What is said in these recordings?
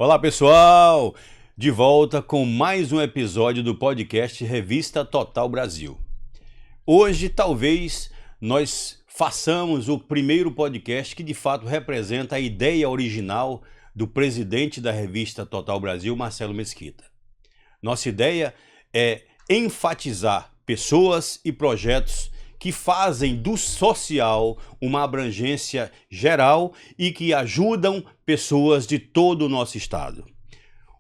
Olá, pessoal! De volta com mais um episódio do podcast Revista Total Brasil. Hoje, talvez, nós façamos o primeiro podcast que de fato representa a ideia original do presidente da Revista Total Brasil, Marcelo Mesquita. Nossa ideia é enfatizar pessoas e projetos que fazem do social uma abrangência geral e que ajudam pessoas de todo o nosso estado.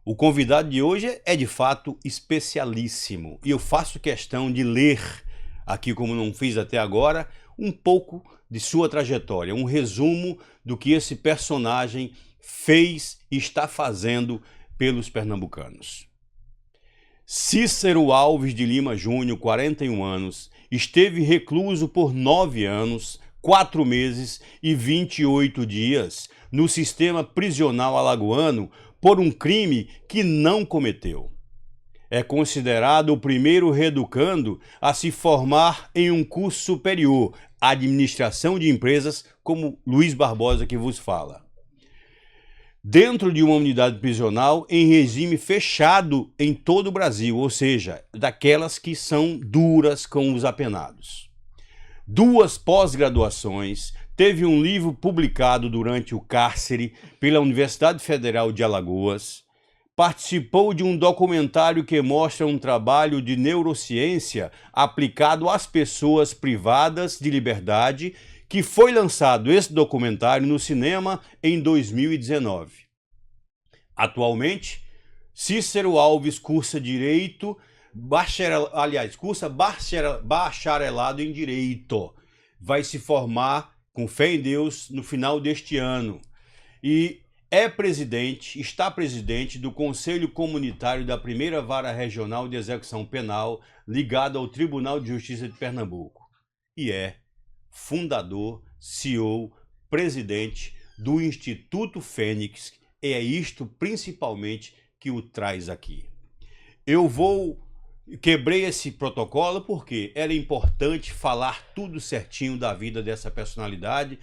O convidado de hoje é de fato especialíssimo e eu faço questão de ler aqui, como não fiz até agora, um pouco de sua trajetória, um resumo do que esse personagem fez e está fazendo pelos pernambucanos. Cícero Alves de Lima Júnior, 41 anos, esteve recluso por 9 anos, 4 meses e 28 dias no sistema prisional alagoano por um crime que não cometeu. É considerado o primeiro reeducando a se formar em um curso superior, administração de empresas, como Luiz Barbosa que vos fala. Dentro de uma unidade prisional em regime fechado em todo o Brasil, ou seja, daquelas que são duras com os apenados. 2 pós-graduações, teve um livro publicado durante o cárcere pela Universidade Federal de Alagoas, participou de um documentário que mostra um trabalho de neurociência aplicado às pessoas privadas de liberdade, que foi lançado esse documentário no cinema em 2019. Atualmente, Cícero Alves cursa Direito, cursa bacharelado em Direito. Vai se formar, com fé em Deus, no final deste ano. E está presidente do Conselho Comunitário da Primeira Vara Regional de Execução Penal, ligado ao Tribunal de Justiça de Pernambuco. E é fundador, CEO, presidente do Instituto Fênix, e é isto principalmente que o traz aqui. Quebrei esse protocolo porque era importante falar tudo certinho da vida dessa personalidade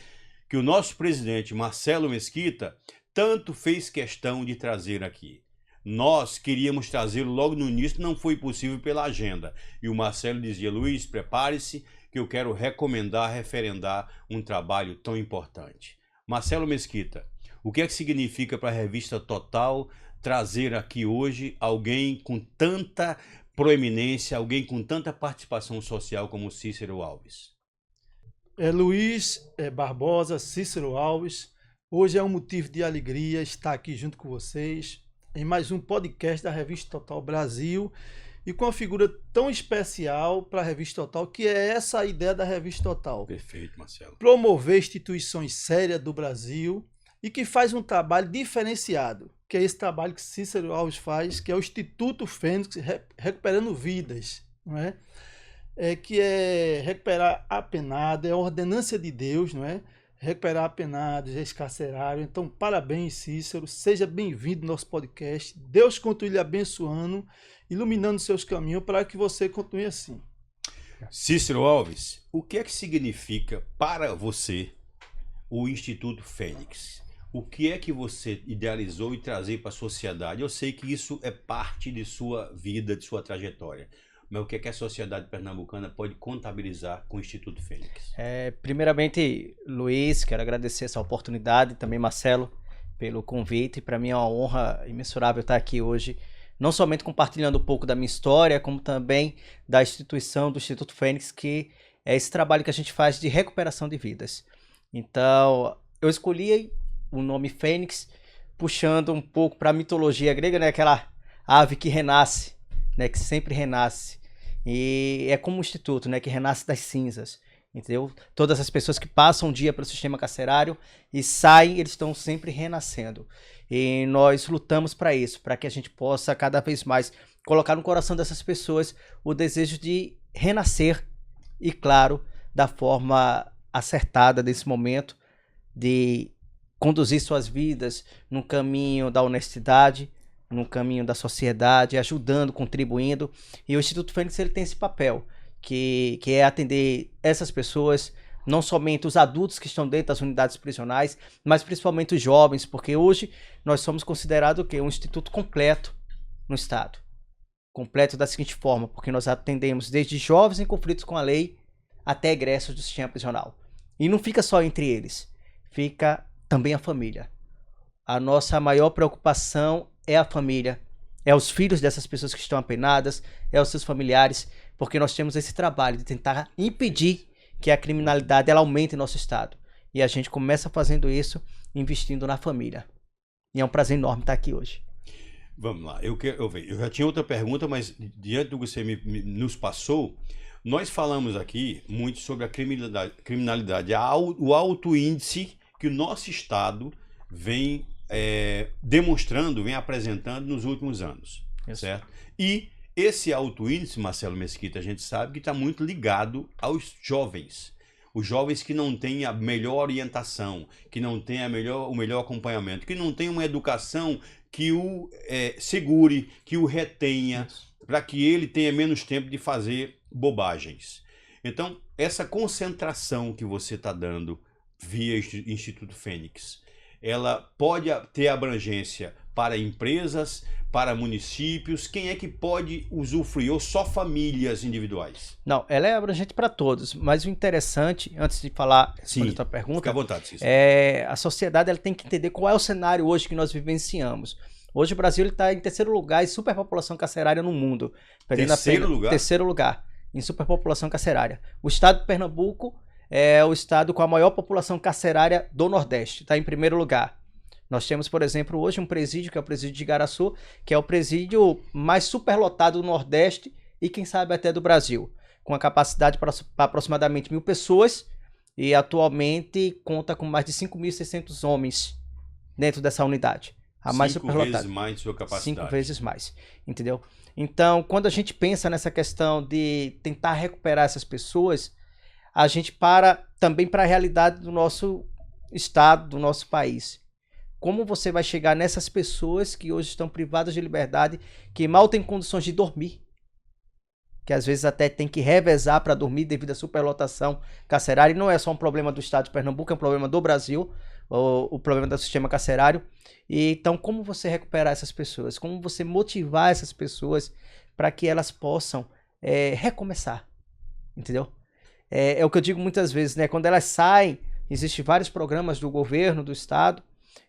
que o nosso presidente Marcelo Mesquita tanto fez questão de trazer aqui. Nós queríamos trazê-lo logo no início, não foi possível pela agenda. E o Marcelo dizia: Luiz, prepare-se que eu quero referendar um trabalho tão importante. Marcelo Mesquita, o que é que significa para a Revista Total trazer aqui hoje alguém com tanta proeminência, alguém com tanta participação social como Cícero Alves? Luiz Barbosa, Cícero Alves, hoje é um motivo de alegria estar aqui junto com vocês em mais um podcast da Revista Total Brasil, e com uma figura tão especial para a Revista Total, que é essa a ideia da Revista Total. Perfeito, Marcelo. Promover instituições sérias do Brasil e que faz um trabalho diferenciado, que é esse trabalho que Cícero Alves faz, que é o Instituto Fênix, recuperando vidas, não é? Que é recuperar apenado, é a ordenança de Deus, não é? Recuperar apenados, ex-carcerários. Então, parabéns, Cícero, seja bem-vindo ao nosso podcast. Deus continue lhe abençoando, iluminando seus caminhos para que você continue assim. Cícero Alves, o que é que significa para você o Instituto Fênix? O que é que você idealizou e trazer para a sociedade? Eu sei que isso é parte de sua vida, de sua trajetória, mas o que é que a sociedade pernambucana pode contabilizar com o Instituto Fênix? Primeiramente, Luiz, quero agradecer essa oportunidade, também Marcelo, pelo convite. Para mim é uma honra imensurável estar aqui hoje, não somente compartilhando um pouco da minha história, como também da instituição do Instituto Fênix, que é esse trabalho que a gente faz de recuperação de vidas. Então, eu escolhi o nome Fênix, puxando um pouco para a mitologia grega, né? Aquela ave que renasce, né? Que sempre renasce. E é como um instituto, né? Que renasce das cinzas, entendeu? Todas as pessoas que passam um dia pelo sistema carcerário e saem, eles estão sempre renascendo. E nós lutamos para isso, para que a gente possa cada vez mais colocar no coração dessas pessoas o desejo de renascer e, claro, da forma acertada desse momento, de conduzir suas vidas no caminho da honestidade, no caminho da sociedade, ajudando, contribuindo. E o Instituto Fênix ele tem esse papel, que é atender essas pessoas não somente os adultos que estão dentro das unidades prisionais, mas principalmente os jovens, porque hoje nós somos considerados o quê? Um instituto completo no Estado. Completo da seguinte forma, porque nós atendemos desde jovens em conflitos com a lei até egressos do sistema prisional. E não fica só entre eles, fica também a família. A nossa maior preocupação é a família, é os filhos dessas pessoas que estão apenadas, é os seus familiares, porque nós temos esse trabalho de tentar impedir que a criminalidade ela aumente em nosso estado. E a gente começa fazendo isso investindo na família. E é um prazer enorme estar aqui hoje. Vamos lá, eu já tinha outra pergunta, mas diante do que você nos passou, nós falamos aqui muito sobre a criminalidade, o alto índice que o nosso estado vem demonstrando, vem apresentando nos últimos anos, certo? E esse alto índice, Marcelo Mesquita, a gente sabe que está muito ligado aos jovens. Os jovens que não têm a melhor orientação, que não têm o melhor acompanhamento, que não têm uma educação que o segure, que o retenha, para que ele tenha menos tempo de fazer bobagens. Então, essa concentração que você está dando via Instituto Fênix, ela pode ter abrangência para empresas, para municípios? Quem é que pode usufruir? Ou só famílias individuais? Não, ela é abrangente para todos, mas o interessante, antes de falar sobre a tua pergunta, fica à vontade, a sociedade ela tem que entender qual é o cenário hoje que nós vivenciamos. Hoje o Brasil está em terceiro lugar em superpopulação carcerária no mundo. Terceiro lugar em superpopulação carcerária. O estado de Pernambuco é o estado com a maior população carcerária do Nordeste, está em primeiro lugar. Nós temos, por exemplo, hoje um presídio, que é o presídio de Igaraçu, que é o presídio mais superlotado do Nordeste e, quem sabe, até do Brasil, com a capacidade para aproximadamente 1.000 pessoas e atualmente conta com mais de 5.600 homens dentro dessa unidade. A mais superlotada. 5 vezes mais de sua capacidade. 5 vezes mais, entendeu? Então, quando a gente pensa nessa questão de tentar recuperar essas pessoas, a gente também para a realidade do nosso estado, do nosso país. Como você vai chegar nessas pessoas que hoje estão privadas de liberdade, que mal têm condições de dormir, que às vezes até tem que revezar para dormir devido à superlotação carcerária, e não é só um problema do estado de Pernambuco, é um problema do Brasil, o problema do sistema carcerário. E então, como você recuperar essas pessoas? Como você motivar essas pessoas para que elas possam recomeçar? Entendeu? É o que eu digo muitas vezes, né? Quando elas saem, existem vários programas do governo, do estado,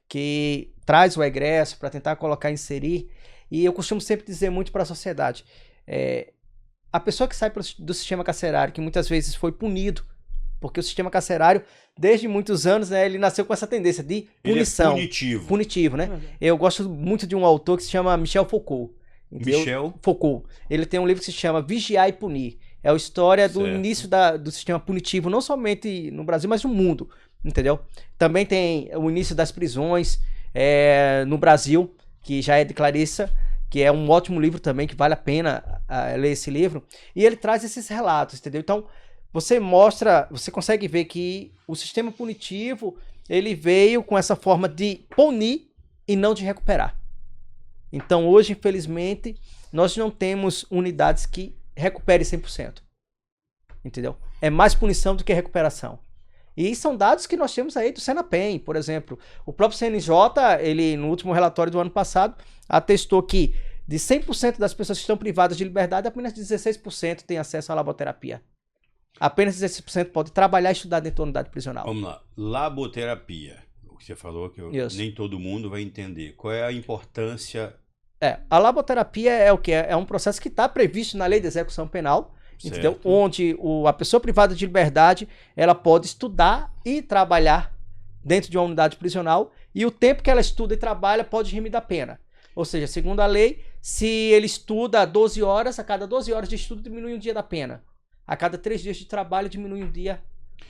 que traz o egresso para tentar colocar, inserir. E eu costumo sempre dizer muito para a sociedade, a pessoa que sai do sistema carcerário, que muitas vezes foi punido, porque o sistema carcerário, desde muitos anos, né, ele nasceu com essa tendência de punição. Ele é punitivo, né? Eu gosto muito de um autor que se chama Michel Foucault. Entendeu? Michel Foucault. Ele tem um livro que se chama Vigiar e Punir. É a história do início do sistema punitivo, não somente no Brasil, mas no mundo. Entendeu? Também tem o início das prisões no Brasil, que já é de Clarissa, que é um ótimo livro também, que vale a pena ler esse livro. E ele traz esses relatos, entendeu? Então, você consegue ver que o sistema punitivo, ele veio com essa forma de punir e não de recuperar. Então, hoje, infelizmente, nós não temos unidades que recuperem 100%. Entendeu? É mais punição do que recuperação. E são dados que nós temos aí do Senapen, por exemplo. O próprio CNJ, ele no último relatório do ano passado, atestou que de 100% das pessoas que estão privadas de liberdade, apenas 16% têm acesso à laboterapia. Apenas 16% pode trabalhar e estudar dentro da unidade prisional. Vamos lá. Laboterapia. O que você falou que nem todo mundo vai entender. Qual é a importância? A laboterapia é o quê? É um processo que está previsto na Lei de Execução Penal, entendeu? Onde a pessoa privada de liberdade, ela pode estudar e trabalhar dentro de uma unidade prisional, e o tempo que ela estuda e trabalha pode remir da pena. Ou seja, segundo a lei, se ele estuda 12 horas, a cada 12 horas de estudo diminui um dia da pena. A cada 3 dias de trabalho diminui um dia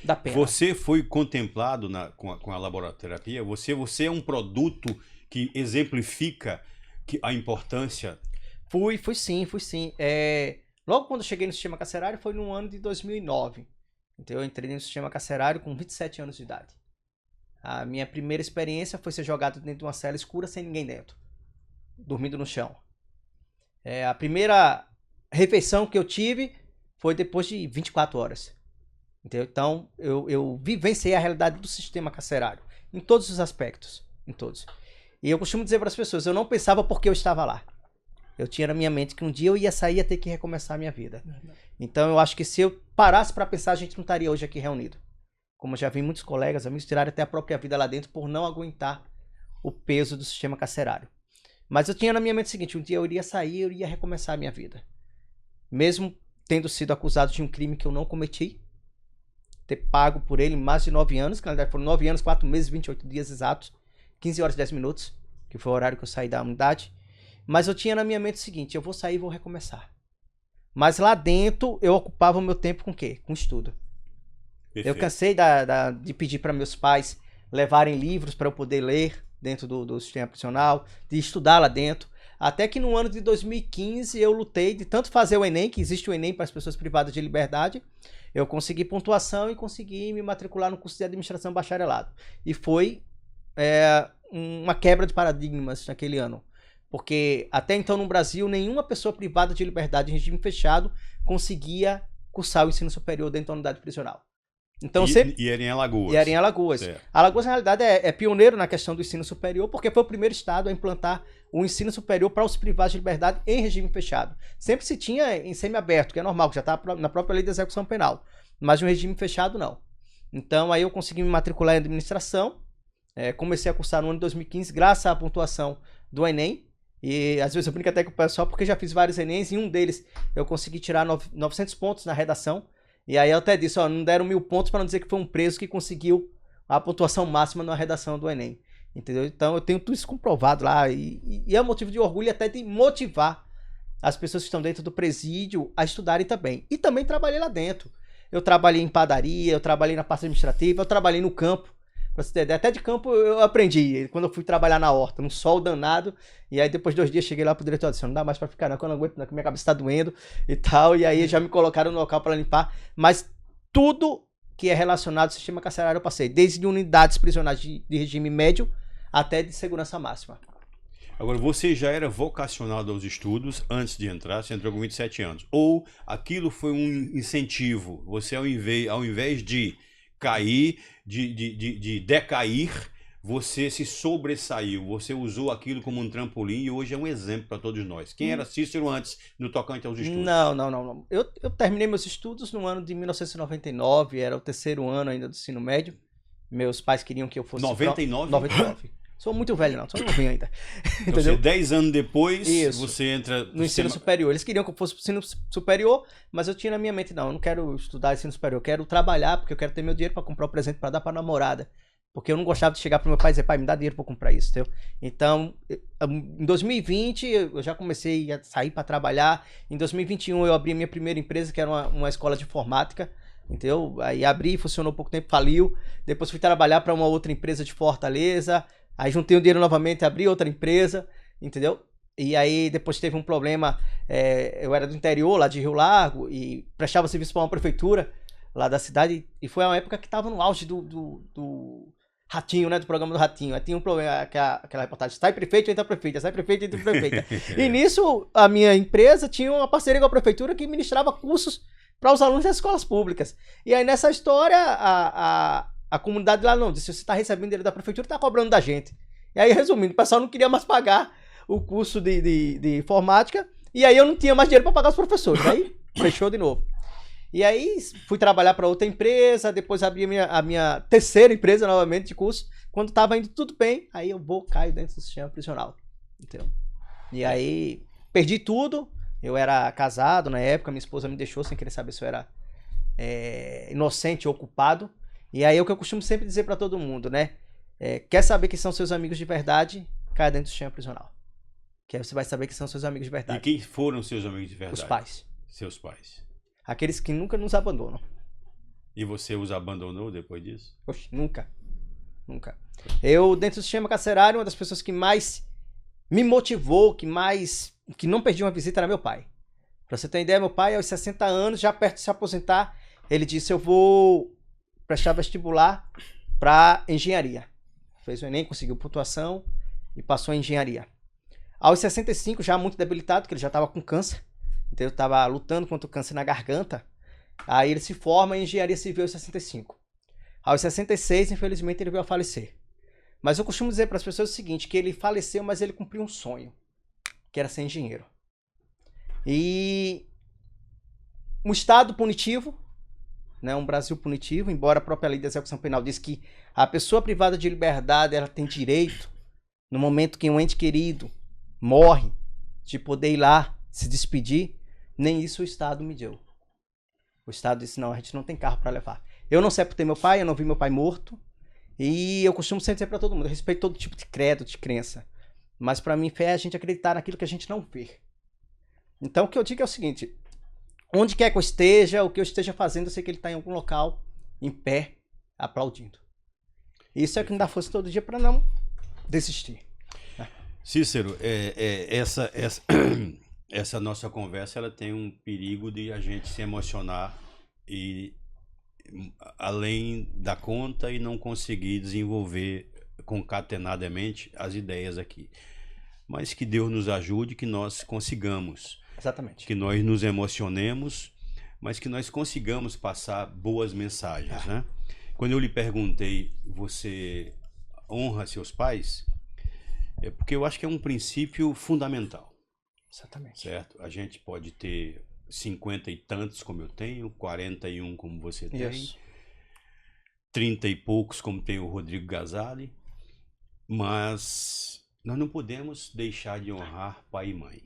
da pena. Você foi contemplado com a laboterapia? Você é um produto que exemplifica a importância? Fui sim. Logo quando eu cheguei no sistema carcerário foi no ano de 2009. Então eu entrei no sistema carcerário com 27 anos de idade. A minha primeira experiência foi ser jogado dentro de uma cela escura sem ninguém dentro, dormindo no chão. A primeira refeição que eu tive foi depois de 24 horas. Entendeu? Então, eu vivenciei a realidade do sistema carcerário, em todos os aspectos, em todos. E eu costumo dizer para as pessoas, eu não pensava porque eu estava lá. Eu tinha na minha mente que um dia eu ia sair e ia ter que recomeçar a minha vida. Então, eu acho que se eu parasse para pensar, a gente não estaria hoje aqui reunido. Como eu já vi muitos colegas, amigos tirarem até a própria vida lá dentro por não aguentar o peso do sistema carcerário. Mas eu tinha na minha mente o seguinte, um dia eu iria sair, eu iria recomeçar a minha vida. Mesmo tendo sido acusado de um crime que eu não cometi, ter pago por ele mais de 9 anos, que na verdade foram 9 anos, 4 meses, 28 dias exatos, 15 horas e 10 minutos, que foi o horário que eu saí da unidade. Mas eu tinha na minha mente o seguinte, eu vou sair e vou recomeçar. Mas lá dentro eu ocupava o meu tempo com o quê? Com estudo. Perfeito. Eu cansei de pedir para meus pais levarem livros para eu poder ler dentro do sistema prisional, de estudar lá dentro. Até que no ano de 2015 eu lutei de tanto fazer o Enem, que existe o Enem para as pessoas privadas de liberdade, eu consegui pontuação e consegui me matricular no curso de administração bacharelado. E foi uma quebra de paradigmas naquele ano. Porque até então no Brasil, nenhuma pessoa privada de liberdade em regime fechado conseguia cursar o ensino superior dentro da unidade prisional. Então, E era em Alagoas. E era em Alagoas. Certo. Alagoas, na realidade, é pioneiro na questão do ensino superior, porque foi o primeiro estado a implantar o ensino superior para os privados de liberdade em regime fechado. Sempre se tinha em semiaberto, que é normal, que já está na própria lei de execução penal. Mas no regime fechado, não. Então, aí eu consegui me matricular em administração, comecei a cursar no ano de 2015, graças à pontuação do Enem. E às vezes eu brinco até com o pessoal, porque já fiz vários Enems, e um deles eu consegui tirar 900 pontos na redação. E aí eu até disse, não deram 1000 pontos para não dizer que foi um preso que conseguiu a pontuação máxima na redação do Enem. Entendeu? Então eu tenho tudo isso comprovado lá e é um motivo de orgulho e até de motivar as pessoas que estão dentro do presídio a estudarem também. E também trabalhei lá dentro. Eu trabalhei em padaria, eu trabalhei na parte administrativa, eu trabalhei no campo. Pra você ter ideia, até de campo eu aprendi, quando eu fui trabalhar na horta, num sol danado, e aí depois de 2 dias cheguei lá pro diretor e disse, não dá mais pra ficar não, que eu não aguento não, que minha cabeça tá doendo e tal, e aí já me colocaram no local pra limpar, mas tudo que é relacionado ao sistema carcerário eu passei, desde unidades prisionais de regime médio até de segurança máxima. Agora, você já era vocacionado aos estudos antes de entrar, você entrou com 27 anos, ou aquilo foi um incentivo, você ao invés de cair, de decair, você se sobressaiu, você usou aquilo como um trampolim e hoje é um exemplo para todos nós. Quem era Cícero antes no tocante aos estudos? Não. Eu terminei meus estudos no ano de 1999, era o 3º ano ainda do ensino médio. Meus pais queriam que eu fosse... 99? 99. Sou muito velho não, sou novinho ainda. Então, você, 10 anos depois, Isso. você entra... No ensino superior. Eles queriam que eu fosse pro ensino superior, mas eu tinha na minha mente, eu não quero estudar ensino superior, eu quero trabalhar, porque eu quero ter meu dinheiro para comprar o presente para dar pra namorada. Porque eu não gostava de chegar pro meu pai e dizer, pai, me dá dinheiro pra eu comprar isso, entendeu? Então, em 2020, eu já comecei a sair para trabalhar. Em 2021, eu abri a minha primeira empresa, que era uma escola de informática, entendeu? Aí abri, funcionou pouco tempo, faliu. Depois fui trabalhar para uma outra empresa de Fortaleza. Aí juntei o dinheiro novamente, abri outra empresa, entendeu? E aí depois teve um problema, eu era do interior, lá de Rio Largo, e prestava serviço para uma prefeitura lá da cidade, e foi uma época que estava no auge do Ratinho, né, do programa do Ratinho. Aí tinha um problema, aquela reportagem, sai prefeito, entra prefeita, sai prefeito, entra prefeita. E nisso, a minha empresa tinha uma parceria com a prefeitura que ministrava cursos para os alunos das escolas públicas. E aí nessa história, a comunidade lá não disse, você está recebendo dinheiro da prefeitura, está cobrando da gente. E aí, resumindo, o pessoal não queria mais pagar o curso de informática, e aí eu não tinha mais dinheiro para pagar os professores. Aí fechou de novo. E aí fui trabalhar para outra empresa, depois abri a minha terceira empresa novamente de curso. Quando estava indo tudo bem, aí eu caio dentro do sistema prisional. Entendeu? E aí perdi tudo. Eu era casado na época, minha esposa me deixou sem querer saber se eu era inocente ou culpado. E aí é o que eu costumo sempre dizer pra todo mundo, né? Quer saber quem são seus amigos de verdade? Caia dentro do sistema prisional. Que aí você vai saber quem são seus amigos de verdade. E quem foram seus amigos de verdade? Os pais. Seus pais. Aqueles que nunca nos abandonam. E você os abandonou depois disso? Oxe, nunca. Eu, dentro do sistema carcerário, uma das pessoas que mais me motivou, que não perdi uma visita, era meu pai. Pra você ter ideia, meu pai, aos 60 anos, já perto de se aposentar, ele disse, eu vou prestar vestibular para engenharia. Fez o Enem, conseguiu pontuação e passou em engenharia. Aos 65, já muito debilitado, porque ele já estava com câncer. Então eu estava lutando contra o câncer na garganta. Aí ele se forma em engenharia civil aos 65. Aos 66, infelizmente, ele veio a falecer. Mas eu costumo dizer para as pessoas o seguinte, que ele faleceu, mas ele cumpriu um sonho, que era ser engenheiro. E um Estado punitivo, né, um Brasil punitivo, embora a própria lei da execução penal diz que a pessoa privada de liberdade ela tem direito, no momento que um ente querido morre, de poder ir lá se despedir, nem isso o Estado me deu. O Estado disse, não, a gente não tem carro para levar. Eu não sepultei meu pai, eu não vi meu pai morto, e eu costumo sempre dizer para todo mundo, eu respeito todo tipo de credo, de crença, mas para mim fé é a gente acreditar naquilo que a gente não vê. Então o que eu digo é o seguinte, onde quer que eu esteja, o que eu esteja fazendo, eu sei que ele está em algum local, em pé, aplaudindo. Isso é o que me dá força todo dia para não desistir. Cícero, essa nossa conversa ela tem um perigo de a gente se emocionar e além da conta e não conseguir desenvolver concatenadamente as ideias aqui. Mas que Deus nos ajude, que nós consigamos. Exatamente. Que nós nos emocionemos, mas que nós consigamos passar boas mensagens, né? Quando eu lhe perguntei, você honra seus pais? É porque eu acho que é um princípio fundamental. Exatamente. Certo? A gente pode ter 50 e tantos como eu tenho, 41 como você tem, Isso. 30 e poucos como tem o Rodrigo Gasali, mas nós não podemos deixar de honrar pai e mãe.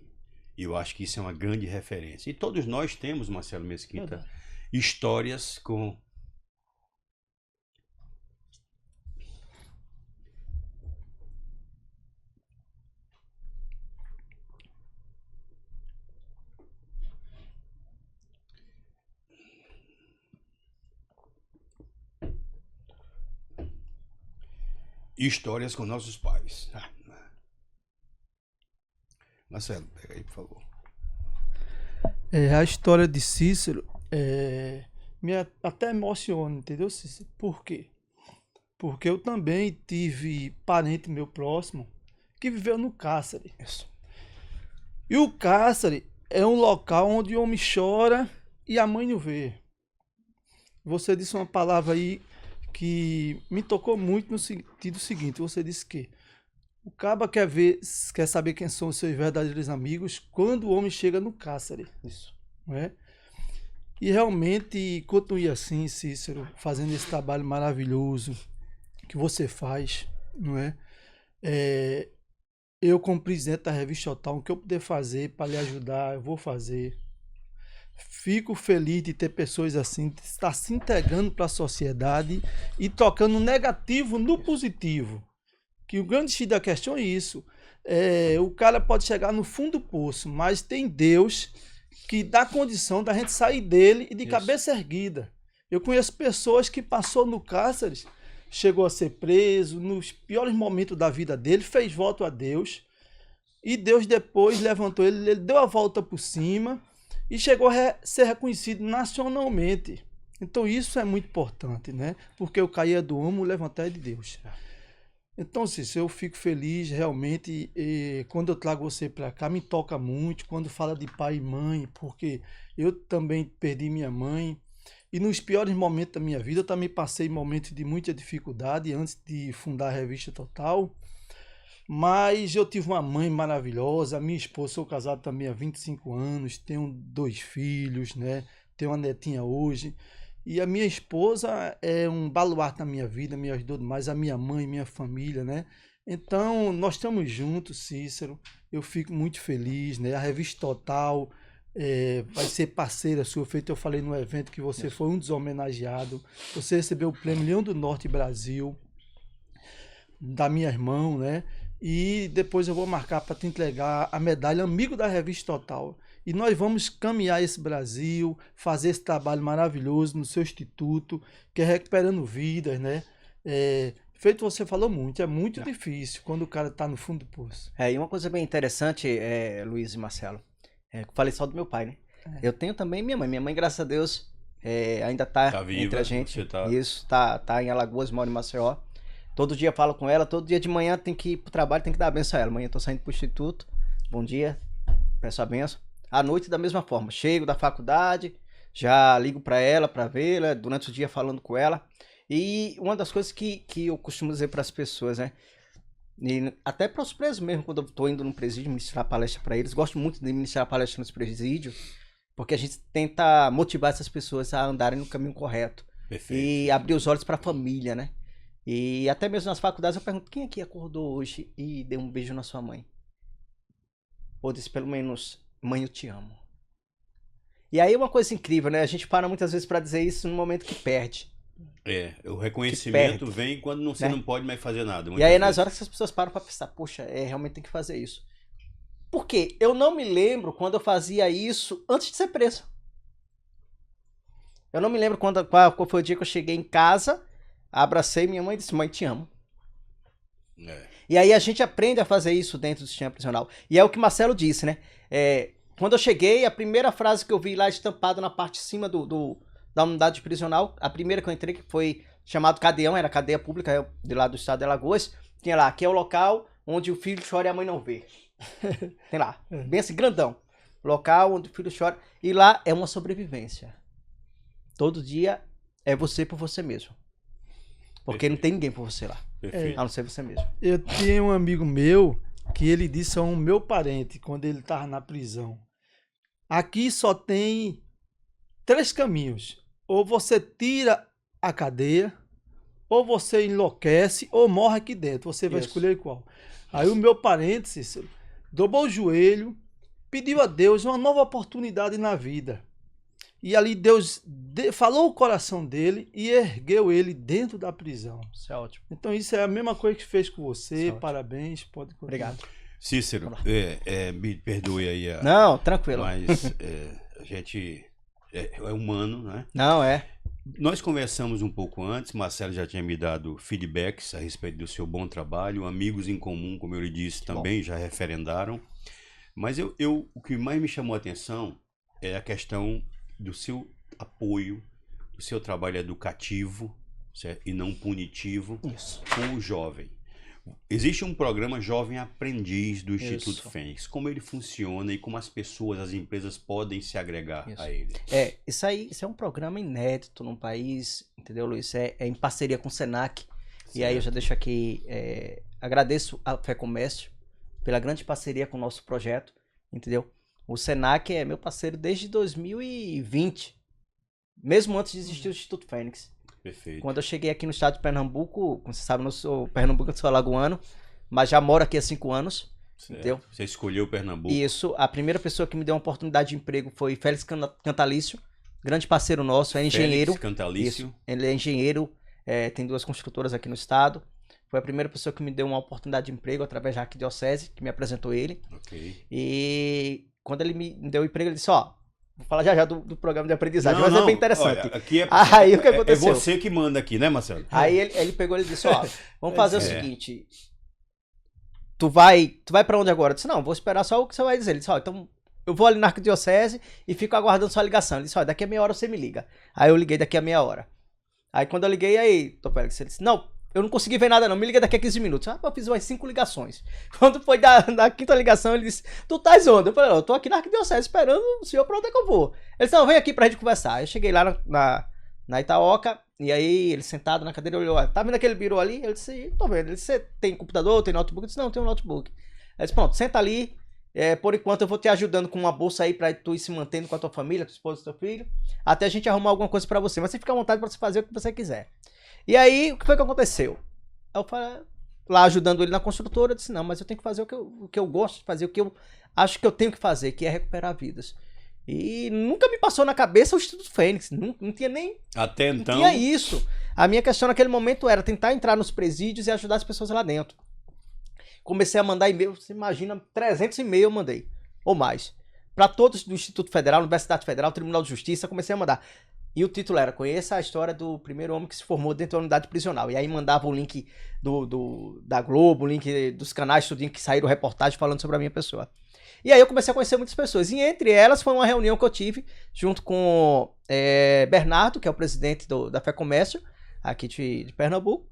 E eu acho que isso é uma grande referência. E todos nós temos, Marcelo Mesquita, histórias com... histórias com nossos pais. Marcelo, pega aí, por favor. A história de Cícero me até emociona, entendeu, Cícero? Por quê? Porque eu também tive parente meu próximo que viveu no cárcere. Isso. E o cárcere é um local onde o homem chora e a mãe não vê. Você disse uma palavra aí que me tocou muito no sentido seguinte. Você disse que o caba quer saber quem são os seus verdadeiros amigos quando o homem chega no cárcere. Isso. Não é? E realmente continue assim, Cícero, fazendo esse trabalho maravilhoso que você faz, não é? Eu, como presidente da Revista Total, o que eu puder fazer para lhe ajudar, eu vou fazer. Fico feliz de ter pessoas assim, de estar se integrando para a sociedade e tocando negativo no positivo. Que o grande X da questão é isso. O cara pode chegar no fundo do poço, mas tem Deus que dá condição da gente sair dele e de cabeça erguida. Eu conheço pessoas que passou no cárcere, chegou a ser preso, nos piores momentos da vida dele, fez voto a Deus, e Deus depois levantou ele, ele deu a volta por cima e chegou a ser reconhecido nacionalmente. Então isso é muito importante, né? Porque o cair é do homem, o levantar é de Deus. Então, Cícero, eu fico feliz realmente, quando eu trago você para cá, me toca muito, quando fala de pai e mãe, porque eu também perdi minha mãe, e nos piores momentos da minha vida, eu também passei momentos de muita dificuldade antes de fundar a Revista Total, mas eu tive uma mãe maravilhosa, minha esposa, sou casado também há 25 anos, tenho 2 filhos, né? Tenho uma netinha hoje, e a minha esposa é um baluarte na minha vida, me ajudou demais, a minha mãe, minha família, né? Então, nós estamos juntos, Cícero, eu fico muito feliz, né? A Revista Total vai ser parceira sua, feito eu falei no evento que você foi um dos homenageados, você recebeu o Prêmio Leão do Norte Brasil, da minha irmã, né? E depois eu vou marcar para te entregar a medalha Amigo da Revista Total. E nós vamos caminhar esse Brasil, fazer esse trabalho maravilhoso no seu instituto, que é recuperando vidas, né? Feito você falou muito, é muito difícil quando o cara está no fundo do poço. E uma coisa bem interessante, Luiz e Marcelo, eu falei só do meu pai, né? Eu tenho também minha mãe. Minha mãe, graças a Deus, ainda tá viva, entre a gente. tá... Isso, tá em Alagoas, mora em Maceió. Todo dia falo com ela, todo dia de manhã tem que ir pro trabalho, tem que dar a benção a ela. Amanhã eu tô saindo pro instituto, bom dia, peço a benção. À noite da mesma forma, chego da faculdade, já ligo para ela, para vê-la, durante o dia falando com ela. E uma das coisas que eu costumo dizer para as pessoas, né? E até para os presos mesmo, quando eu estou indo no presídio ministrar palestra para eles, gosto muito de ministrar palestra nos presídios, porque a gente tenta motivar essas pessoas a andarem no caminho correto. Perfeito. E abrir os olhos para a família, né? E até mesmo nas faculdades eu pergunto, quem aqui acordou hoje e deu um beijo na sua mãe? Ou disse pelo menos, mãe, eu te amo. E aí é uma coisa incrível, né? A gente para muitas vezes para dizer isso no momento que perde. O reconhecimento perde, vem quando você né? não pode mais fazer nada. E aí muitas nas vezes. horas que as pessoas param para pensar, poxa, realmente tem que fazer isso. Por quê? Eu não me lembro quando eu fazia isso antes de ser preso. Eu não me lembro qual foi o dia que eu cheguei em casa, abracei minha mãe e disse, mãe, te amo. E aí a gente aprende a fazer isso dentro do sistema prisional. E é o que Marcelo disse, né? Quando eu cheguei, a primeira frase que eu vi lá estampada na parte de cima da unidade prisional, a primeira que eu entrei, que foi chamado Cadeão, era cadeia pública de lá do estado de Alagoas, tinha lá, aqui é o local onde o filho chora e a mãe não vê. Tem lá, bem assim, grandão. Local onde o filho chora. E lá é uma sobrevivência. Todo dia é você por você mesmo. Porque não tem ninguém por você lá. Perfeito. A não ser você mesmo. Eu tinha um amigo meu que ele disse a um meu parente, quando ele estava na prisão, aqui só tem 3 caminhos. Ou você tira a cadeia, ou você enlouquece, ou morre aqui dentro. Você vai Isso. escolher qual. Aí o meu parente, Cícero, dobrou o joelho, pediu a Deus uma nova oportunidade na vida. E ali Deus falou o coração dele e ergueu ele dentro da prisão. Isso é ótimo. Então isso é a mesma coisa que fez com você. Ótimo. Parabéns, pode continuar. Obrigado. Cícero, me perdoe aí, Não, tranquilo. mas a gente é humano, né? Não, é. Nós conversamos um pouco antes, Marcelo já tinha me dado feedbacks a respeito do seu bom trabalho, amigos em comum, como eu lhe disse, também já referendaram. Mas o que mais me chamou a atenção é a questão do seu apoio, do seu trabalho educativo, certo? E não punitivo Isso. com o jovem. Existe um programa Jovem Aprendiz do Instituto Isso. Fênix. Como ele funciona e como as pessoas, as empresas podem se agregar Isso. a ele? Isso é um programa inédito no país, entendeu, Luiz? É em parceria com o Senac. E aí eu já deixo aqui, agradeço a Fé Comércio pela grande parceria com o nosso projeto, entendeu? O Senac é meu parceiro desde 2020, mesmo antes de existir o Instituto Fênix. Perfeito. Quando eu cheguei aqui no estado de Pernambuco, como você sabe, eu não sou Pernambuco, eu sou alagoano, mas já moro aqui há 5 anos, Certo. entendeu? Você escolheu Pernambuco. Isso, a primeira pessoa que me deu uma oportunidade de emprego foi Félix Cantalício, grande parceiro nosso, é engenheiro. Félix Cantalício. Isso, ele é engenheiro, tem 2 construtoras aqui no estado. Foi a primeira pessoa que me deu uma oportunidade de emprego através da Arquidiocese, que me apresentou ele. Ok. E quando ele me deu o emprego, ele disse, vou falar já do programa de aprendizagem, Não, mas é não, bem interessante. olha, aqui Aí o que aconteceu? É você que manda aqui, né, Marcelo? Aí ele pegou e disse, vamos fazer o É. seguinte, tu vai pra onde agora? Eu disse, não, vou esperar só o que você vai dizer. Ele disse, então eu vou ali na Arquidiocese e fico aguardando sua ligação. Ele disse, daqui a meia hora você me liga. Aí eu liguei daqui a meia hora. Aí quando eu liguei, Félix, ele disse, não, eu não consegui ver nada não, me liga daqui a 15 minutos. Eu fiz umas 5 ligações. Quando foi da 5ª ligação, ele disse, tu estás onde? Eu falei, eu tô aqui na Arquidiocese esperando o senhor pra onde é que eu vou. Ele disse, não, vem aqui pra gente conversar. Aí eu cheguei lá na Itaoca, e aí ele sentado na cadeira, olhou, tá vendo aquele birô ali? Eu disse, tô vendo. Ele disse, você tem computador, tem notebook? Eu disse, não, tem um notebook. Ele disse, pronto, senta ali, por enquanto eu vou te ajudando com uma bolsa aí pra tu ir se mantendo com a tua família, tua esposa, teu filho, até a gente arrumar alguma coisa pra você. Mas você fica à vontade pra você fazer o que você quiser. E aí, o que foi que aconteceu? Eu falei, lá ajudando ele na construtora, eu disse, não, mas eu tenho que fazer o que eu gosto de fazer, o que eu acho que eu tenho que fazer, que é recuperar vidas. E nunca me passou na cabeça o Instituto Fênix, não tinha nem... Até então... Não tinha isso. A minha questão naquele momento era tentar entrar nos presídios e ajudar as pessoas lá dentro. Comecei a mandar e-mail, você imagina, 300 e-mails eu mandei, ou mais. Para todos do Instituto Federal, Universidade Federal, Tribunal de Justiça, comecei a mandar. E o título era, conheça a história do primeiro homem que se formou dentro da unidade prisional. E aí mandava o link da Globo, o link dos canais tudinho que saíram reportagem falando sobre a minha pessoa. E aí eu comecei a conhecer muitas pessoas. E entre elas foi uma reunião que eu tive junto com Bernardo, que é o presidente da Fé Comércio, aqui de Pernambuco,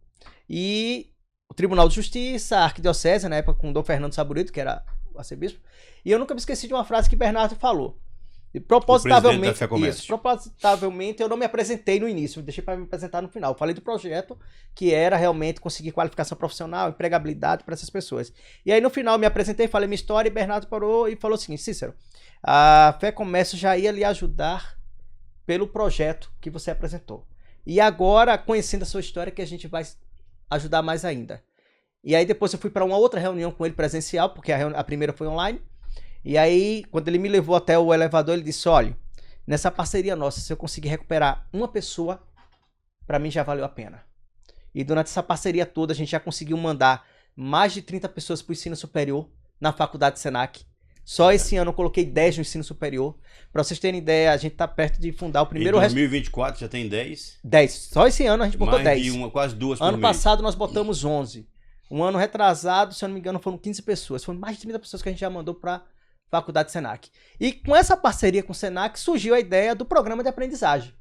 e o Tribunal de Justiça, a Arquidiocese, na época com o Dom Fernando Saburito, que era o arcebispo. E eu nunca me esqueci de uma frase que Bernardo falou. E O presidente da propositavelmente, FEComércio. isso, propositavelmente eu não me apresentei no início, deixei para me apresentar no final. Falei do projeto, que era realmente conseguir qualificação profissional, empregabilidade para essas pessoas. E aí no final me apresentei, falei minha história e Bernardo parou e falou o seguinte: Cícero, a FEComércio já ia lhe ajudar pelo projeto que você apresentou. E agora, conhecendo a sua história, que a gente vai ajudar mais ainda. E aí depois eu fui para uma outra reunião com ele presencial, porque a primeira foi online. E aí, quando ele me levou até o elevador, ele disse: olha, nessa parceria nossa, se eu conseguir recuperar uma pessoa, para mim já valeu a pena. E durante essa parceria toda, a gente já conseguiu mandar mais de 30 pessoas para o ensino superior na faculdade Senac. Só esse ano eu coloquei 10 no ensino superior. Para vocês terem ideia, a gente está perto de fundar o primeiro... Em 2024 já tem 10? 10. Só esse ano a gente botou Mais 10. de quase duas por Ano mês. passado nós botamos 11. Um ano retrasado, se eu não me engano, foram 15 pessoas. Foram mais de 30 pessoas que a gente já mandou para faculdade Senac. E com essa parceria com o Senac surgiu a ideia do programa de aprendizagem,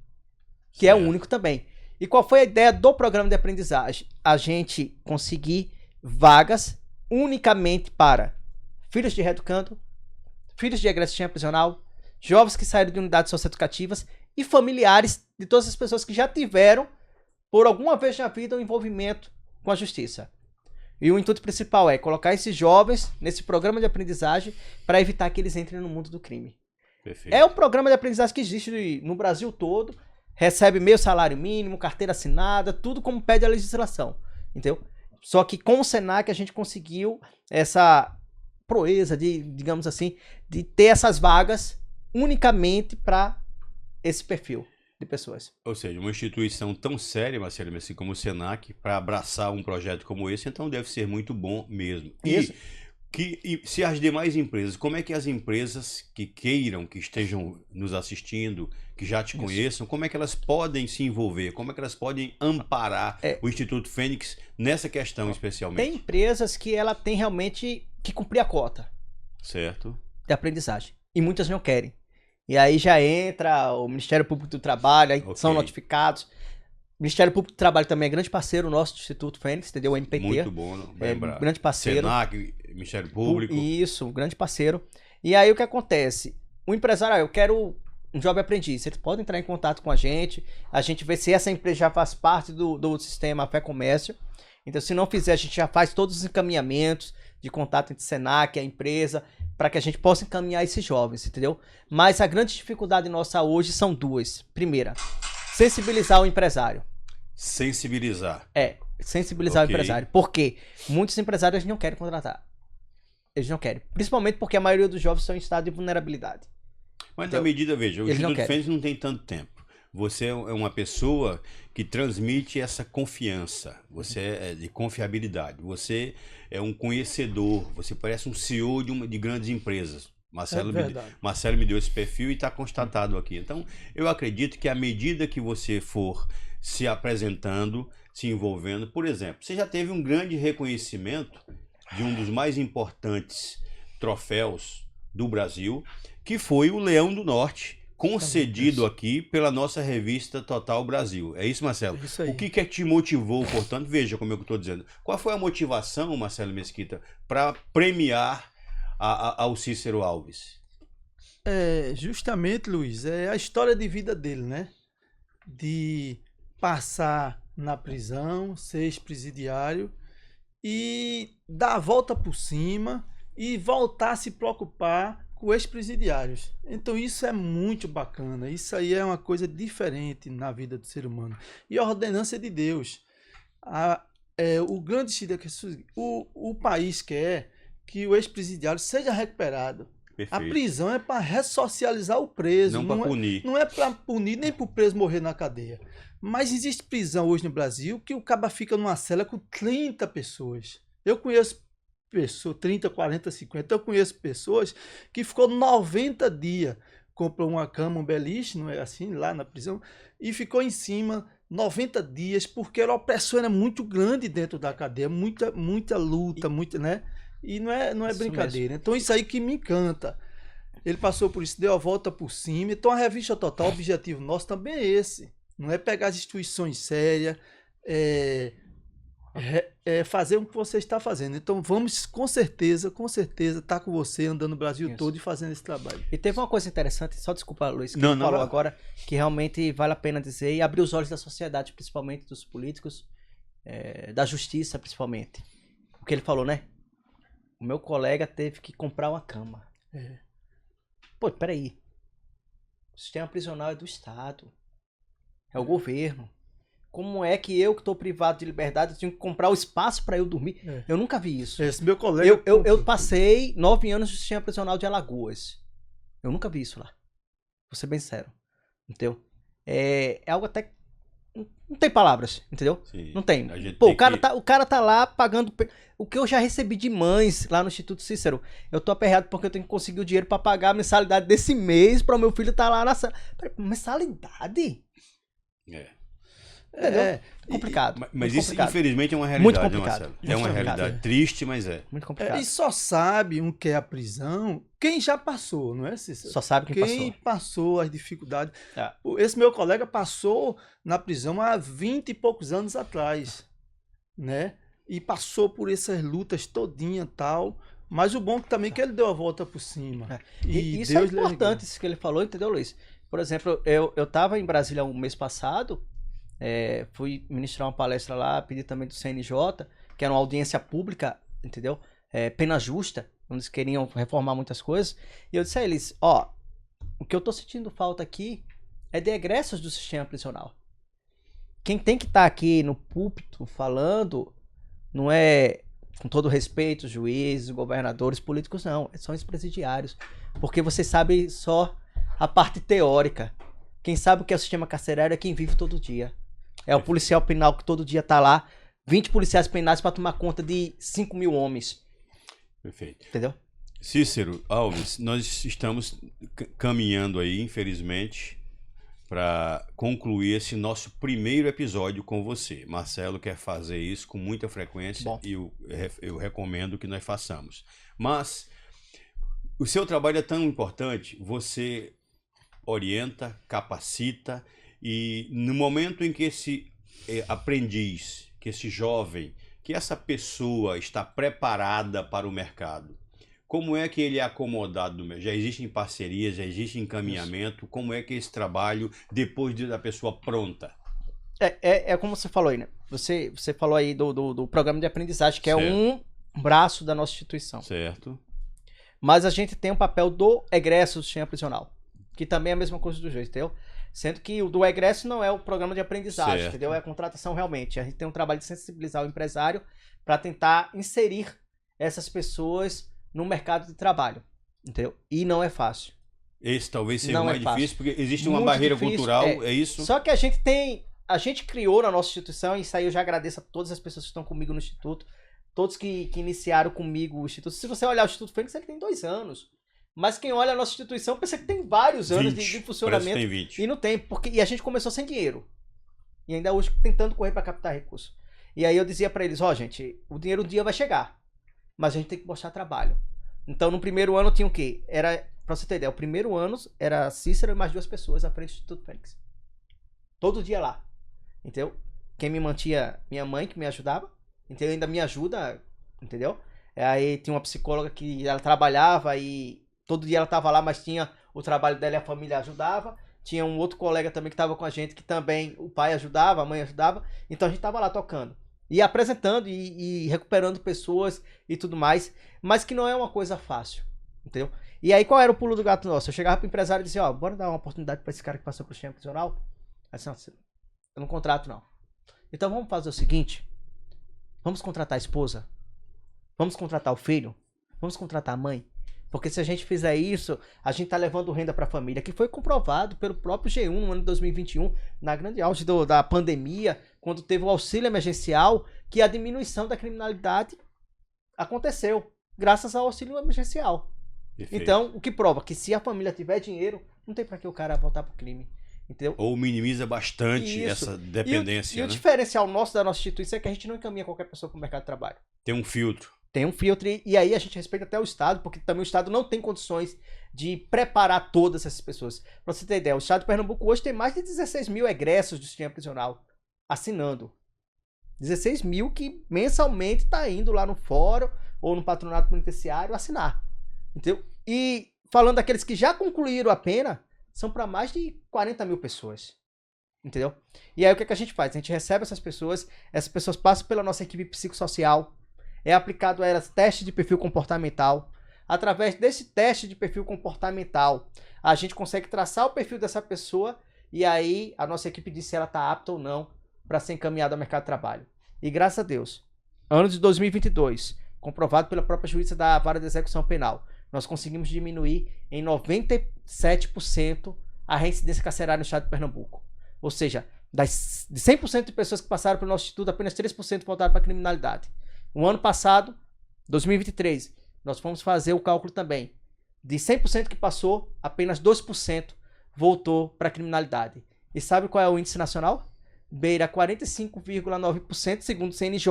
que é o único também. E qual foi a ideia do programa de aprendizagem? A gente conseguir vagas unicamente para filhos de reeducando, filhos de agressão prisional, jovens que saíram de unidades socioeducativas e familiares de todas as pessoas que já tiveram, por alguma vez na vida, um envolvimento com a justiça. E o intuito principal é colocar esses jovens nesse programa de aprendizagem para evitar que eles entrem no mundo do crime. Perfeito. É um programa de aprendizagem que existe no Brasil todo, recebe meio salário mínimo, carteira assinada, tudo como pede a legislação, entendeu? Só que com o Senac a gente conseguiu essa proeza de, digamos assim, de ter essas vagas unicamente para esse perfil de pessoas. Ou seja, uma instituição tão séria, Marcelo, assim como o Senac, para abraçar um projeto como esse, então deve ser muito bom mesmo. Isso. E se as demais empresas, como é que as empresas que queiram, que estejam nos assistindo, que já te conheçam, como é que elas podem se envolver? Como é que elas podem amparar o Instituto Fênix nessa questão especialmente? Tem empresas que ela tem realmente que cumprir a cota Certo. de aprendizagem. E muitas não querem. E aí já entra o Ministério Público do Trabalho, aí são notificados. O Ministério Público do Trabalho também é grande parceiro nosso do Instituto Fênix, entendeu? O MPT. Muito bom, lembrar. Grande parceiro. Senac, Ministério Público. Isso, grande parceiro. E aí o que acontece? O empresário, eu quero um jovem aprendiz. Eles podem entrar em contato com a gente vê se essa empresa já faz parte do sistema FEComércio. Então, se não fizer, a gente já faz todos os encaminhamentos de contato entre Senac e a empresa, para que a gente possa encaminhar esses jovens, entendeu? Mas a grande dificuldade nossa hoje são duas. Primeira, sensibilizar o empresário. Sensibilizar. Sensibilizar o empresário. Por quê? Muitos empresários não querem contratar. Eles não querem. Principalmente porque a maioria dos jovens estão em estado de vulnerabilidade. Mas na medida, veja, o Eles não Instituto querem. Fênix não tem tanto tempo. Você é uma pessoa que transmite essa confiança. Você é de confiabilidade. Você é um conhecedor. Você parece um CEO de grandes empresas. Marcelo me deu esse perfil e está constatado aqui. Então, eu acredito que à medida que você for se apresentando, se envolvendo, por exemplo, você já teve um grande reconhecimento de um dos mais importantes troféus do Brasil, que foi o Leão do Norte, concedido aqui pela nossa revista Total Brasil. É isso, Marcelo? Isso aí. O que que te motivou, portanto? Veja como eu estou dizendo. Qual foi a motivação, Marcelo Mesquita, para premiar ao Cícero Alves? Justamente, Luiz, é a história de vida dele, né? De passar na prisão, ser ex-presidiário e dar a volta por cima e voltar a se preocupar com ex-presidiários. Então isso é muito bacana, isso aí é uma coisa diferente na vida do ser humano. E a ordenança de Deus. O grande o país quer que o ex-presidiário seja recuperado. Perfeito. A prisão é para ressocializar o preso. Não para punir. Não é para punir nem para o preso morrer na cadeia. Mas existe prisão hoje no Brasil que o caba fica numa cela com 30 pessoas. Eu conheço pessoas, 30, 40, 50. Eu conheço pessoas que ficou 90 dias. Comprou uma cama, um beliche, não é assim, lá na prisão, e ficou em cima 90 dias, porque a opressão era muito grande dentro da cadeia. Muita luta, né? E não é brincadeira. Então isso aí que me encanta. Ele passou por isso, deu a volta por cima. Então a revista Total, o objetivo nosso também é esse. Não é pegar as instituições sérias, fazer o que você está fazendo. Então vamos com certeza estar com você andando no Brasil Isso. todo e fazendo esse trabalho. E teve uma coisa interessante, só desculpa, Luiz, que Não, ele não, falou vai. agora, que realmente vale a pena dizer e abrir os olhos da sociedade, principalmente dos políticos, da justiça, principalmente. O que ele falou, né? O meu colega teve que comprar uma cama. É. Pô, peraí. O sistema prisional é do Estado. É o governo. Como é que eu, que estou privado de liberdade, tenho que comprar o espaço para eu dormir? É. Eu nunca vi isso. Esse meu colega. Eu passei 9 anos no sistema prisional de Alagoas. Eu nunca vi isso lá. Vou ser bem sincero. Entendeu? É algo até. Não tem palavras, entendeu? Sim. Não tem. A gente Pô, tem o cara tá lá pagando. O que eu já recebi de mães lá no Instituto Cícero. Eu tô aperreado porque eu tenho que conseguir o dinheiro pra pagar a mensalidade desse mês pra o meu filho tá lá na sala. Mensalidade? É. Complicado. Mas muito isso, complicado. infelizmente, é uma Muito realidade, né, complicado. Marcelo? Muito É uma complicado. realidade triste, mas é. Muito complicado. E só sabe o que é a prisão quem já passou, não é, Cícero? Só sabe quem passou as dificuldades. É. Esse meu colega passou na prisão há 20 e poucos anos atrás, né? E passou por essas lutas todinha e tal. Mas o bom também é que ele deu a volta por cima. É. E isso Deus é importante, isso que ele falou, entendeu, Luiz? Por exemplo, eu tava em Brasília um mês passado, fui ministrar uma palestra lá, pedi também do CNJ, que era uma audiência pública, entendeu? Pena justa, onde eles queriam reformar muitas coisas. E eu disse a eles, o que eu tô sentindo falta aqui é de egressos do sistema prisional. Quem tem que estar aqui no púlpito falando não é, com todo respeito, juízes, governadores, políticos, não. São os presidiários. Porque você sabe só a parte teórica. Quem sabe o que é o sistema carcerário é quem vive todo dia. É o policial penal que todo dia tá lá. 20 policiais penais para tomar conta de 5 mil homens. Perfeito. Entendeu? Cícero Alves, nós estamos caminhando aí, infelizmente, para concluir esse nosso primeiro episódio com você. Marcelo quer fazer isso com muita frequência. Bom. E eu recomendo que nós façamos. Mas o seu trabalho é tão importante, você orienta, capacita, e no momento em que esse aprendiz, que esse jovem, que essa pessoa está preparada para o mercado, como é que ele é acomodado no mercado? Já existem parcerias, já existe encaminhamento, como é que é esse trabalho depois da pessoa pronta? É como você falou aí, né? Você falou aí do programa de aprendizagem, que Certo. é um braço da nossa instituição. Certo. Mas a gente tem o papel do egresso do sistema prisional, que também é a mesma coisa do juiz, entendeu? Sendo que o do egresso não é o programa de aprendizagem, Certo. entendeu? É a contratação realmente. A gente tem um trabalho de sensibilizar o empresário para tentar inserir essas pessoas no mercado de trabalho, entendeu? E não é fácil. Esse talvez seja Não o mais é fácil. difícil, porque existe uma Muito barreira difícil, cultural, é isso? Só que a gente criou na nossa instituição, e isso aí eu já agradeço a todas as pessoas que estão comigo no Instituto, todos que iniciaram comigo o Instituto. Se você olhar o Instituto Fênix, ele tem 2 anos. Mas quem olha a nossa instituição pensa que tem vários anos 20, de funcionamento. parece que tem 20. E não tem, e a gente começou sem dinheiro. E ainda hoje tentando correr para captar recursos. E aí eu dizia para eles, gente, o dinheiro um dia vai chegar, mas a gente tem que mostrar trabalho. Então no primeiro ano tinha o quê? Pra você ter ideia, o primeiro ano era Cícero e mais 2 pessoas à frente do Instituto Fênix. Todo dia lá. Entendeu? Quem me mantinha, minha mãe que me ajudava, entendeu? Ainda me ajuda, entendeu? Aí tinha uma psicóloga que ela trabalhava e todo dia ela estava lá, mas tinha o trabalho dela e a família ajudava. Tinha um outro colega também que estava com a gente, que também o pai ajudava, a mãe ajudava. Então a gente estava lá tocando. E apresentando e recuperando pessoas e tudo mais. Mas que não é uma coisa fácil, entendeu? E aí qual era o pulo do gato nosso? Eu chegava pro empresário e dizia, bora dar uma oportunidade para esse cara que passou pro sistema prisional? Aí assim, eu não contrato não. Então vamos fazer o seguinte, vamos contratar a esposa? Vamos contratar o filho? Vamos contratar a mãe? Porque se a gente fizer isso, a gente tá levando renda para a família, que foi comprovado pelo próprio G1 no ano de 2021, na grande auge da pandemia, quando teve o auxílio emergencial, que a diminuição da criminalidade aconteceu, graças ao auxílio emergencial. Perfeito. Então, o que prova que se a família tiver dinheiro, não tem para que o cara voltar pro crime. Entendeu? Ou minimiza bastante Isso. essa dependência, E o né? diferencial nosso da nossa instituição é que a gente não encaminha qualquer pessoa para o mercado de trabalho. Tem um filtro. Tem um filtro e aí a gente respeita até o Estado, porque também o Estado não tem condições de preparar todas essas pessoas. Para você ter ideia, o Estado de Pernambuco hoje tem mais de 16 mil egressos do sistema prisional assinando. 16 mil que mensalmente tá indo lá no fórum ou no patronato penitenciário assinar. Entendeu? E falando daqueles que já concluíram a pena, são para mais de 40 mil pessoas. Entendeu? E aí o que, que a gente faz? A gente recebe essas pessoas passam pela nossa equipe psicossocial, é aplicado a elas teste de perfil comportamental. Através desse teste de perfil comportamental, a gente consegue traçar o perfil dessa pessoa e aí a nossa equipe diz se ela está apta ou não para ser encaminhada ao mercado de trabalho. E graças a Deus, ano de 2022, comprovado pela própria juíza da Vara de Execução Penal, nós conseguimos diminuir em 97% a reincidência carcerária no estado de Pernambuco. Ou seja, de 100% de pessoas que passaram pelo nosso instituto, apenas 3% voltaram para a criminalidade. No ano passado, 2023, nós fomos fazer o cálculo também. De 100% que passou, apenas 2% voltou para a criminalidade. E sabe qual é o índice nacional? Beira 45,9% segundo o CNJ,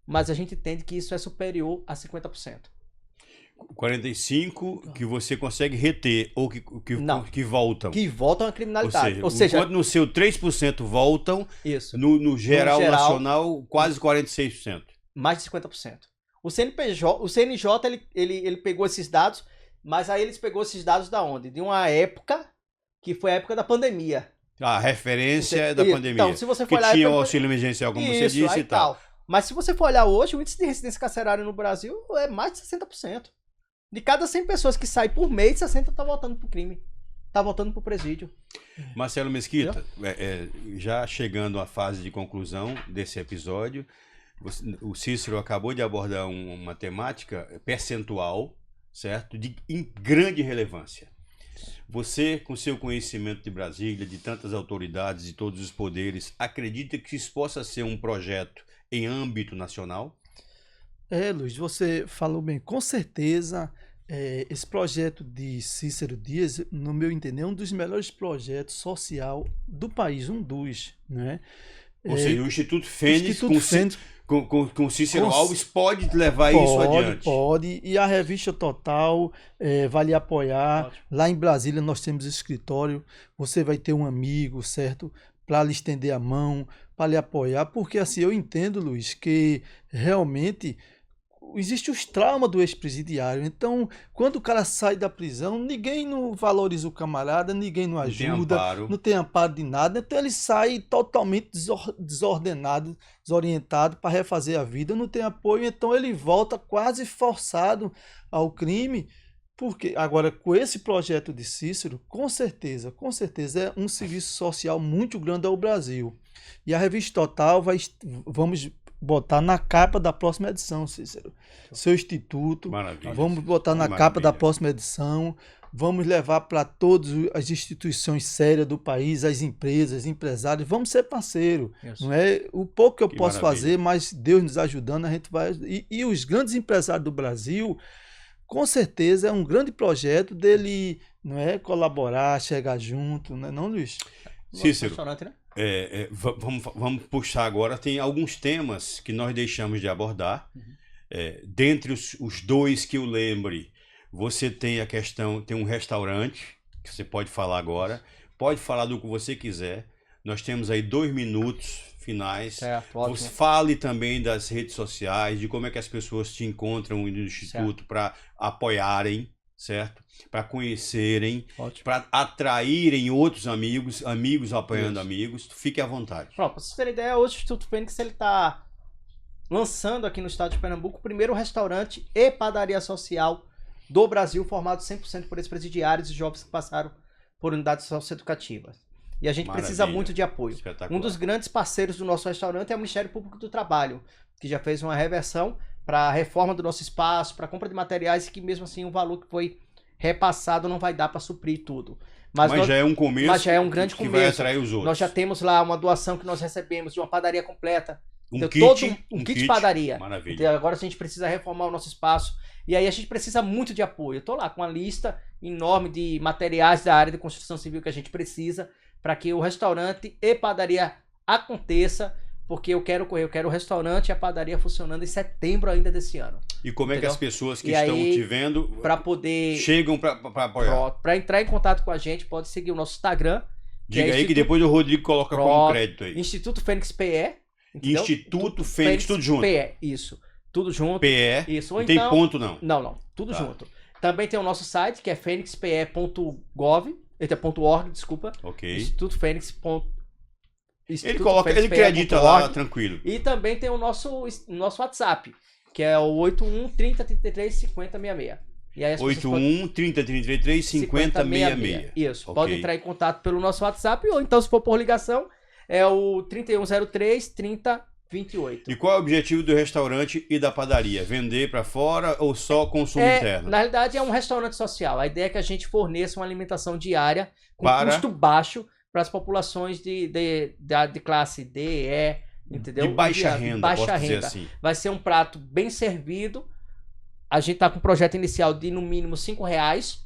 mas a gente entende que isso é superior a 50%. 45 que você consegue reter ou que voltam. Que voltam à criminalidade. Ou seja, enquanto no seu 3% voltam, isso. No geral nacional, quase 46%. Mais de 50%. O CNJ ele pegou esses dados, mas aí eles pegou esses dados da onde? De uma época que foi a época da pandemia. A referência é da pandemia. Então, se você for que olhar, tinha o auxílio emergencial, como você disse e tal. Mas se você for olhar hoje, o índice de residência carcerária no Brasil é mais de 60%. De cada 100 pessoas que saem por mês, 60 tá voltando pro crime. Tá voltando pro presídio. Marcelo Mesquita, já chegando à fase de conclusão desse episódio, o Cícero acabou de abordar uma temática percentual, certo? De grande relevância. Você, com seu conhecimento de Brasília, de tantas autoridades, de todos os poderes, acredita que isso possa ser um projeto em âmbito nacional? Luiz, você falou bem. Com certeza, esse projeto de Cícero Dias, no meu entender, é um dos melhores projetos social do país, um dos, né? Ou seja, o Instituto Fênix, com Cícero Alves pode levar isso adiante. Pode, e a Revista Total vai lhe apoiar. Ótimo. Lá em Brasília nós temos escritório, você vai ter um amigo, certo? Para lhe estender a mão, para lhe apoiar, porque assim, eu entendo, Luiz, que realmente existe os traumas do ex-presidiário. Então, quando o cara sai da prisão, ninguém não valoriza o camarada, ninguém não ajuda, não tem amparo de nada. Então, ele sai totalmente desordenado, desorientado para refazer a vida, não tem apoio. Então, ele volta quase forçado ao crime. Porque agora, com esse projeto de Cícero, com certeza, é um serviço social muito grande ao Brasil. E a Revista Total vamos botar na capa da próxima edição, Cícero. Seu instituto. Maravilha. Vamos botar na capa da próxima edição. Vamos levar para todas as instituições sérias do país, as empresas, empresários. Vamos ser parceiro. Não é o pouco que eu posso fazer, mas Deus nos ajudando, a gente vai. E os grandes empresários do Brasil, com certeza é um grande projeto dele, não é, colaborar, chegar junto, não é não, Luiz? Cícero, vamos puxar agora, tem alguns temas que nós deixamos de abordar. Dentre os dois que eu lembre, você tem a questão, tem um restaurante, que você pode falar agora, pode falar do que você quiser. Nós temos aí 2 minutos finais. Você fale também das redes sociais, de como é que as pessoas te encontram no Instituto para apoiarem, certo? Para conhecerem, para atraírem outros amigos apoiando amigos. Fique à vontade. Pronto, para vocês terem ideia, hoje o Instituto Fênix está lançando aqui no estado de Pernambuco o primeiro restaurante e padaria social do Brasil, formado 100% por ex-presidiários e jovens que passaram por unidades socioeducativas. E a gente precisa muito de apoio. Um dos grandes parceiros do nosso restaurante é o Ministério Público do Trabalho, que já fez uma reversão para a reforma do nosso espaço, para a compra de materiais e que mesmo assim o valor que foi repassado não vai dar para suprir tudo. Mas já é um começo. Mas já é um grande que começo. Vai atrair os outros. Nós já temos lá uma doação que nós recebemos de uma padaria completa. Um kit padaria. Maravilha. Então, agora a gente precisa reformar o nosso espaço. E aí a gente precisa muito de apoio. Eu tô lá com uma lista enorme de materiais da área de construção civil que a gente precisa para que o restaurante e padaria aconteça, porque eu quero o restaurante e a padaria funcionando em setembro ainda desse ano. E como é que as pessoas que estão te vendo chegam para apoiar? Para entrar em contato com a gente, pode seguir o nosso Instagram. Diga aí que depois o Rodrigo coloca como crédito aí. Instituto Fênix PE. Entendeu? Instituto Fênix, tudo junto. PE, isso. Tudo junto. PE. Isso. Ou Não tem então, ponto, não. Não, tudo Tá. junto. Também tem o nosso site, que é fenixpe.gov, .org, desculpa. Ok. Instituto Fênix. Ele acredita lá, tranquilo. E também tem o nosso WhatsApp, que é o 81 30 33 50 66. E aí as pessoas 81 30 33 50 66. Isso. Ok. Pode entrar em contato pelo nosso WhatsApp, ou então, se for por ligação, é o 3103 3028. E qual é o objetivo do restaurante e da padaria? Vender para fora ou só consumo interno? Na realidade, é um restaurante social. A ideia é que a gente forneça uma alimentação diária com Para? custo baixo para as populações de classe D, E, entendeu? De baixa renda, baixa posso dizer renda. assim. Vai ser um prato bem servido. A gente tá com um projeto inicial de no mínimo R$5,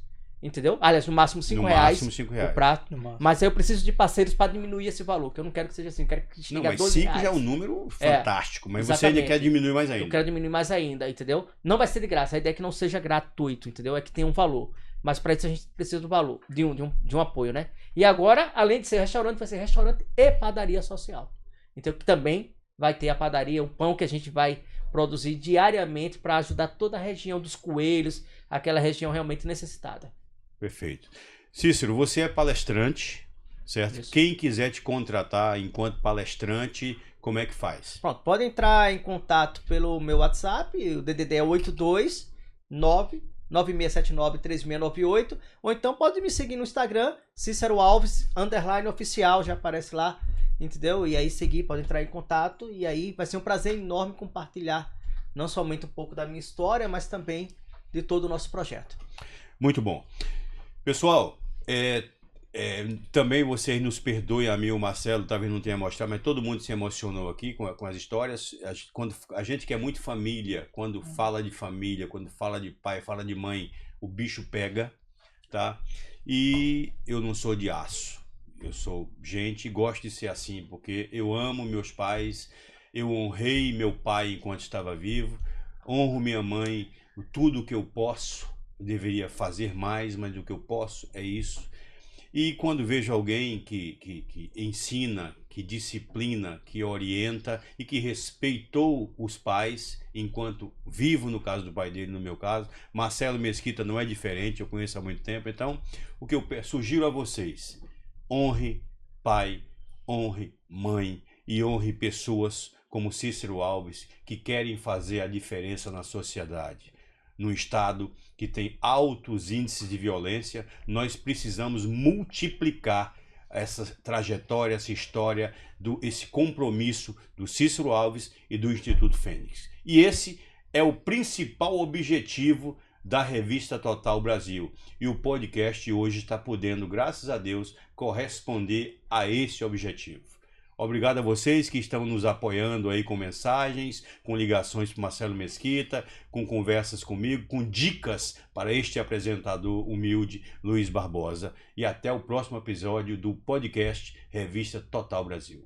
entendeu? Aliás, no máximo R$5 No máximo R$5. o prato. No máximo. Mas aí eu preciso de parceiros para diminuir esse valor, que eu não quero que seja assim, eu quero que chegue Não, a mas R$12. 5 já é um número fantástico, mas você ainda exatamente. quer diminuir mais Eu ainda. quero diminuir mais ainda, entendeu? Não vai ser de graça, a ideia é que não seja gratuito, entendeu? É que tenha um valor. Mas para isso a gente precisa do valor, de um apoio, né? E agora, além de ser restaurante, vai ser restaurante e padaria social. Então, que também vai ter a padaria, o pão que a gente vai produzir diariamente para ajudar toda a região dos Coelhos, aquela região realmente necessitada. Perfeito. Cícero, você é palestrante, certo? Isso. Quem quiser te contratar enquanto palestrante, como é que faz? Pronto, pode entrar em contato pelo meu WhatsApp, o DDD é 829-9679-3698, ou então pode me seguir no Instagram, Cícero Alves, _oficial, já aparece lá, entendeu? E aí seguir, pode entrar em contato, e aí vai ser um prazer enorme compartilhar não somente um pouco da minha história, mas também de todo o nosso projeto. Muito bom. Pessoal, também vocês nos perdoem, a mim e o Marcelo, talvez não tenha mostrado, mas todo mundo se emocionou aqui com as histórias. Quando a gente que é muito família, quando fala de família, quando fala de pai, fala de mãe, o bicho pega, tá? E eu não sou de aço. Eu sou gente e gosto de ser assim, porque eu amo meus pais, eu honrei meu pai enquanto estava vivo, honro minha mãe, tudo que eu posso, eu deveria fazer mais, mas o que eu posso é isso. E quando vejo alguém que ensina, que disciplina, que orienta e que respeitou os pais enquanto vivo, no caso do pai dele, no meu caso, Marcelo Mesquita não é diferente, eu conheço há muito tempo, então o que eu sugiro a vocês: honre pai, honre mãe e honre pessoas como Cícero Alves que querem fazer a diferença na sociedade. No estado que tem altos índices de violência, nós precisamos multiplicar essa trajetória, essa história, esse compromisso do Cícero Alves e do Instituto Fênix. E esse é o principal objetivo da revista Total Brasil. E o podcast hoje está podendo, graças a Deus, corresponder a esse objetivo. Obrigado a vocês que estão nos apoiando aí com mensagens, com ligações para Marcelo Mesquita, com conversas comigo, com dicas para este apresentador humilde, Luiz Barbosa. E até o próximo episódio do podcast Revista Total Brasil.